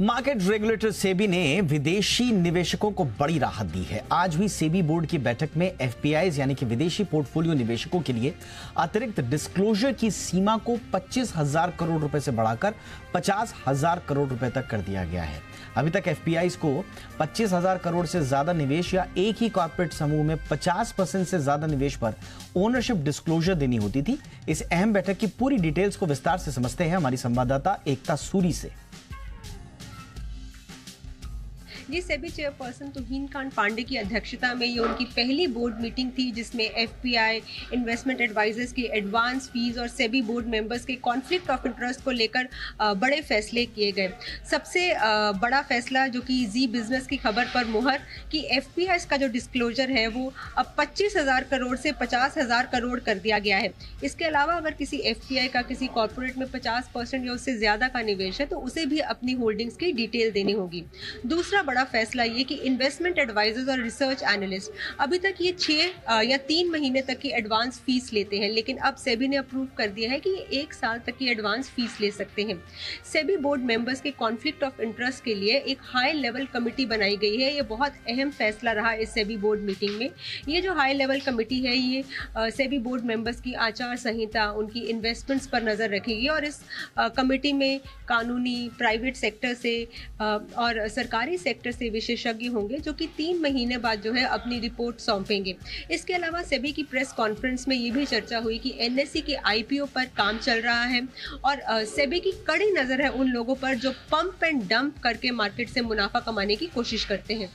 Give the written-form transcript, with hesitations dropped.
Market regulator SEBI ने विदेशी निवेशकों को बड़ी राहत दी है। आज हुई सेबी बोर्ड की बैठक में एफपीआईज यानी कि विदेशी पोर्टफोलियो निवेशकों के लिए अतिरिक्त डिस्क्लोजर की सीमा को 25,000 करोड़ रुपए से बढ़ाकर 50,000 करोड़ रुपए तक कर दिया गया है। अभी तक एफपीआईज को 25,000 करोड़ से ज्यादा निवेश या एक ही कॉर्पोरेट समूह में 50% से ज्यादा निवेश पर ओनरशिप डिस्क्लोजर देनी होती थी। इस अहम बैठक की पूरी डिटेल्स को विस्तार से समझते हैं हमारी संवाददाता एकता सूरी से। ये सेबी चेयरपर्सन तुहीन खान पांडे की अध्यक्षता में ये उनकी पहली बोर्ड मीटिंग थी, जिसमें एफपीआई, इन्वेस्टमेंट एडवाइजर्स की एडवांस फीस और सेबी बोर्ड मेंबर्स के कॉन्फ्लिक्ट ऑफ इंटरेस्ट को लेकर बड़े फैसले किए गए। सबसे बड़ा फैसला जो कि जी बिजनेस की खबर पर मुहर कि एफपीआई का जो डिस्क्लोजर है वो अब 25,000 करोड़ से 50,000 करोड़ कर दिया गया है। इसके अलावा अगर किसी एफपीआई का किसी कॉर्पोरेट में 50% या उससे ज्यादा का निवेश है तो उसे भी अपनी होल्डिंग्स की डिटेल देनी होगी। दूसरा बड़ा फैसला ये कि इन्वेस्टमेंट एडवाइजर्स और रिसर्च एनालिस्ट अभी तक ये 6 या 3 महीने तक की एडवांस फीस लेते हैं, लेकिन अब सेबी ने अप्रूव कर दिया है कि ये 1 साल तक की एडवांस फीस ले सकते हैं। सेबी बोर्ड मेंबर्स के कॉन्फ्लिक्ट ऑफ इंटरेस्ट के लिए एक हाई लेवल कमेटी बनाई गई है। ये बहुत अहम फैसला रहा इस सेबी बोर्ड मीटिंग में। ये जो हाई लेवल कमेटी है ये सेबी बोर्ड मेंबर्स की आचार संहिता, उनकी इन्वेस्टमेंट्स पर नजर रखेगी और इस कमेटी में कानूनी, प्राइवेट सेक्टर से और सरकारी सेक्टर से विशेषज्ञ होंगे, जो कि 3 महीने बाद जो है अपनी रिपोर्ट सौंपेंगे। इसके अलावा सेबी की प्रेस कॉन्फ्रेंस में ये भी चर्चा हुई कि एनएसई के आईपीओ पर काम चल रहा है और सेबी की कड़ी नजर है उन लोगों पर जो पंप एंड डंप करके मार्केट से मुनाफा कमाने की कोशिश करते हैं।